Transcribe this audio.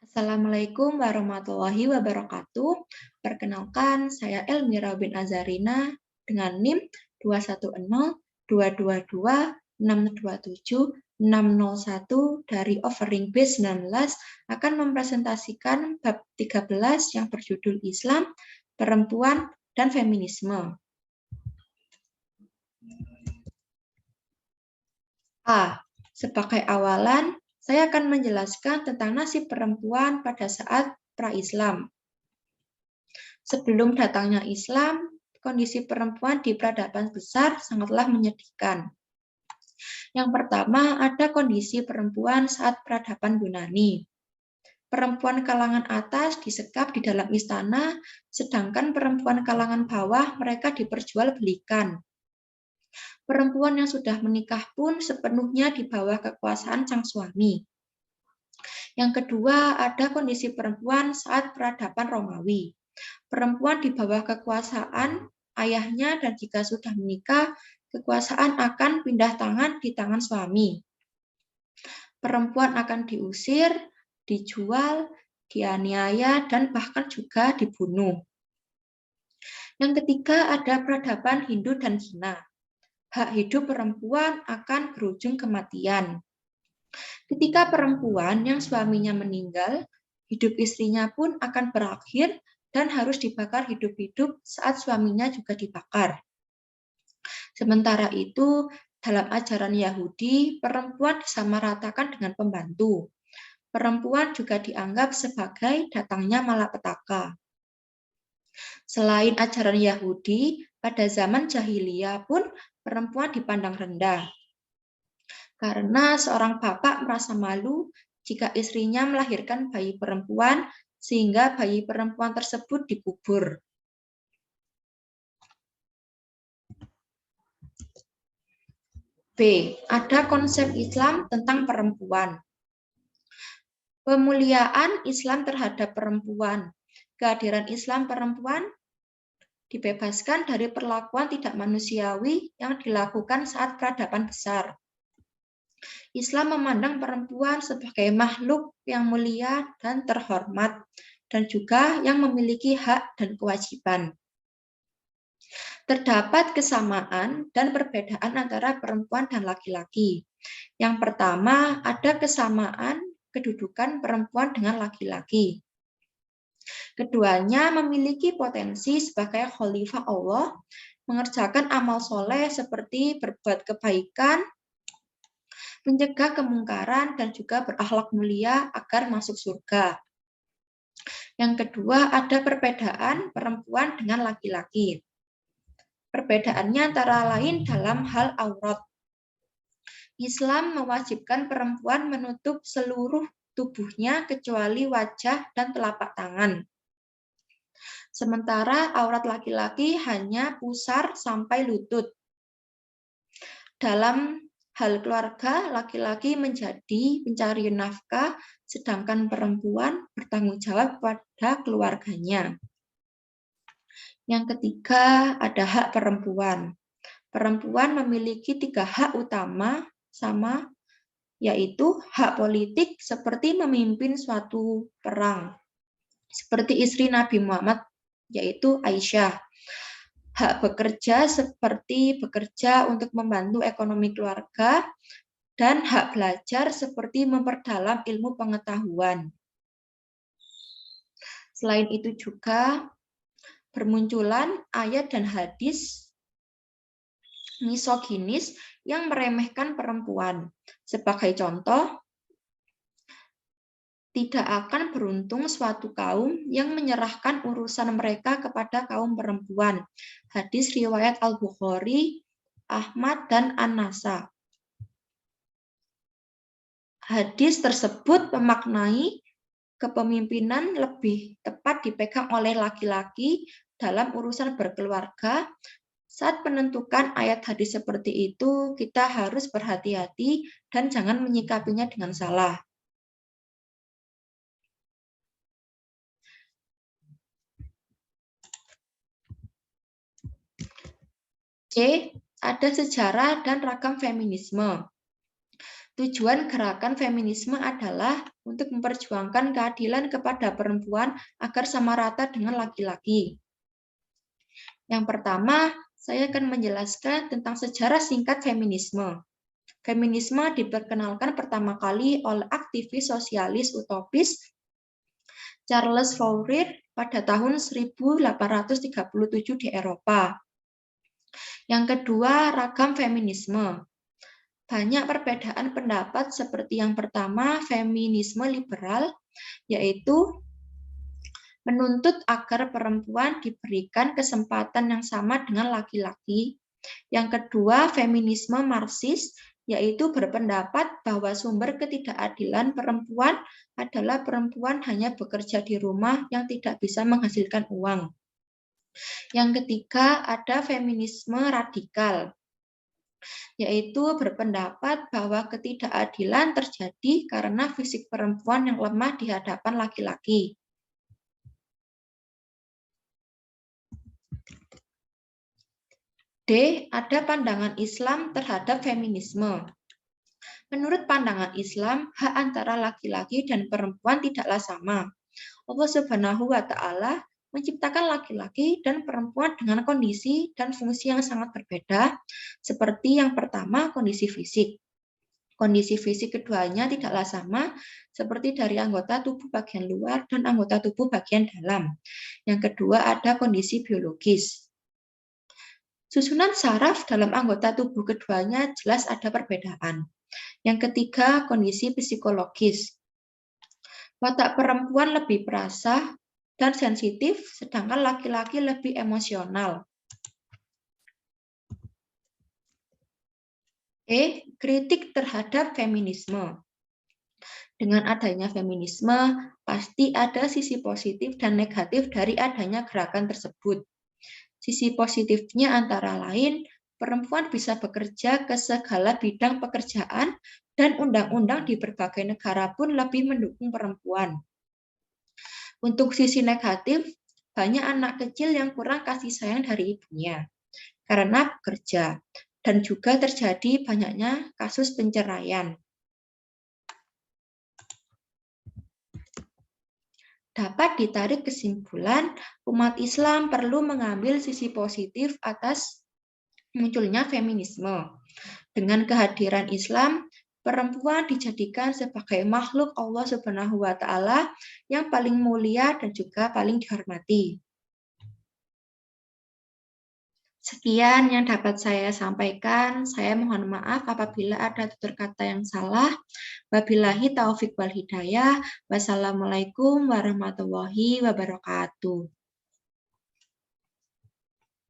Assalamualaikum warahmatullahi wabarakatuh. Perkenalkan, saya Elmira bin Azarina dengan NIM 210-222-627-601 dari Offering Base 19 akan mempresentasikan bab 13 yang berjudul Islam, Perempuan, dan Feminisme. Sebagai awalan, saya akan menjelaskan tentang nasib perempuan pada saat pra-Islam. Sebelum datangnya Islam, kondisi perempuan di peradaban besar sangatlah menyedihkan. Yang pertama, ada kondisi perempuan saat peradaban Yunani. Perempuan kalangan atas disekap di dalam istana, sedangkan perempuan kalangan bawah mereka diperjualbelikan. Perempuan yang sudah menikah pun sepenuhnya di bawah kekuasaan sang suami. Yang kedua, ada kondisi perempuan saat peradaban Romawi. Perempuan di bawah kekuasaan ayahnya dan jika sudah menikah, kekuasaan akan pindah tangan di tangan suami. Perempuan akan diusir, dijual, dianiaya, dan bahkan juga dibunuh. Yang ketiga, ada peradaban Hindu dan Cina. Hak hidup perempuan akan berujung kematian. Ketika perempuan yang suaminya meninggal, hidup istrinya pun akan berakhir dan harus dibakar hidup-hidup saat suaminya juga dibakar. Sementara itu, dalam ajaran Yahudi, perempuan disamaratakan dengan pembantu. Perempuan juga dianggap sebagai datangnya malapetaka. Selain ajaran Yahudi, pada zaman jahiliyah pun perempuan dipandang rendah. Karena seorang bapak merasa malu jika istrinya melahirkan bayi perempuan, sehingga bayi perempuan tersebut dikubur. B. Ada konsep Islam tentang perempuan. Pemuliaan Islam terhadap perempuan. Kehadiran Islam perempuan dibebaskan dari perlakuan tidak manusiawi yang dilakukan saat peradaban besar. Islam memandang perempuan sebagai makhluk yang mulia dan terhormat, dan juga yang memiliki hak dan kewajiban. Terdapat kesamaan dan perbedaan antara perempuan dan laki-laki. Yang pertama, ada kesamaan kedudukan perempuan dengan laki-laki. Keduanya memiliki potensi sebagai khalifah Allah, mengerjakan amal soleh seperti berbuat kebaikan, mencegah kemungkaran, dan juga berakhlak mulia agar masuk surga. Yang kedua, ada perbedaan perempuan dengan laki-laki. Perbedaannya antara lain dalam hal aurat. Islam mewajibkan perempuan menutup seluruh tubuhnya kecuali wajah dan telapak tangan. Sementara aurat laki-laki hanya pusar sampai lutut. Dalam hal keluarga, laki-laki menjadi pencari nafkah, sedangkan perempuan bertanggung jawab pada keluarganya. Yang ketiga, ada hak perempuan. Perempuan memiliki 3 hak utama sama, yaitu hak politik seperti memimpin suatu perang, seperti istri Nabi Muhammad, yaitu Aisyah. Hak bekerja seperti bekerja untuk membantu ekonomi keluarga, dan hak belajar seperti memperdalam ilmu pengetahuan. Selain itu juga bermunculan ayat dan hadis misoginis yang meremehkan perempuan. Sebagai contoh, tidak akan beruntung suatu kaum yang menyerahkan urusan mereka kepada kaum perempuan. Hadis riwayat Al-Bukhari, Ahmad, dan An-Nasa. Hadis tersebut memaknai kepemimpinan lebih tepat dipegang oleh laki-laki dalam urusan berkeluarga. Saat menentukan ayat hadis seperti itu, kita harus berhati-hati dan jangan menyikapinya dengan salah. C. Ada sejarah dan ragam feminisme. Tujuan gerakan feminisme adalah untuk memperjuangkan keadilan kepada perempuan agar sama rata dengan laki-laki. Yang pertama, saya akan menjelaskan tentang sejarah singkat feminisme. Feminisme diperkenalkan pertama kali oleh aktivis sosialis utopis Charles Fourier pada tahun 1837 di Eropa. Yang kedua, ragam feminisme. Banyak perbedaan pendapat seperti yang pertama, feminisme liberal, yaitu menuntut agar perempuan diberikan kesempatan yang sama dengan laki-laki. Yang kedua, feminisme Marxis, yaitu berpendapat bahwa sumber ketidakadilan perempuan adalah perempuan hanya bekerja di rumah yang tidak bisa menghasilkan uang. Yang ketiga, ada feminisme radikal, yaitu berpendapat bahwa ketidakadilan terjadi karena fisik perempuan yang lemah di hadapan laki-laki. D. Ada pandangan Islam terhadap feminisme. Menurut pandangan Islam, hak antara laki-laki dan perempuan tidaklah sama. Allah Subhanahu wa Ta'ala menciptakan laki-laki dan perempuan dengan kondisi dan fungsi yang sangat berbeda, seperti yang pertama, kondisi fisik. Kondisi fisik keduanya tidaklah sama, seperti dari anggota tubuh bagian luar dan anggota tubuh bagian dalam. Yang kedua, ada kondisi biologis. Susunan saraf dalam anggota tubuh keduanya jelas ada perbedaan. Yang ketiga, kondisi psikologis. Watak perempuan lebih perasa dan sensitif, sedangkan laki-laki lebih emosional. Kritik terhadap feminisme. Dengan adanya feminisme, pasti ada sisi positif dan negatif dari adanya gerakan tersebut. Sisi positifnya antara lain, perempuan bisa bekerja ke segala bidang pekerjaan dan undang-undang di berbagai negara pun lebih mendukung perempuan. Untuk sisi negatif, banyak anak kecil yang kurang kasih sayang dari ibunya karena bekerja, dan juga terjadi banyaknya kasus perceraian. Dapat ditarik kesimpulan, umat Islam perlu mengambil sisi positif atas munculnya feminisme. Dengan kehadiran Islam, perempuan dijadikan sebagai makhluk Allah Subhanahu wa Ta'ala yang paling mulia dan juga paling dihormati. Sekian yang dapat saya sampaikan. Saya mohon maaf apabila ada tutur kata yang salah. Wabillahi taufik wal hidayah. Wassalamualaikum warahmatullahi wabarakatuh.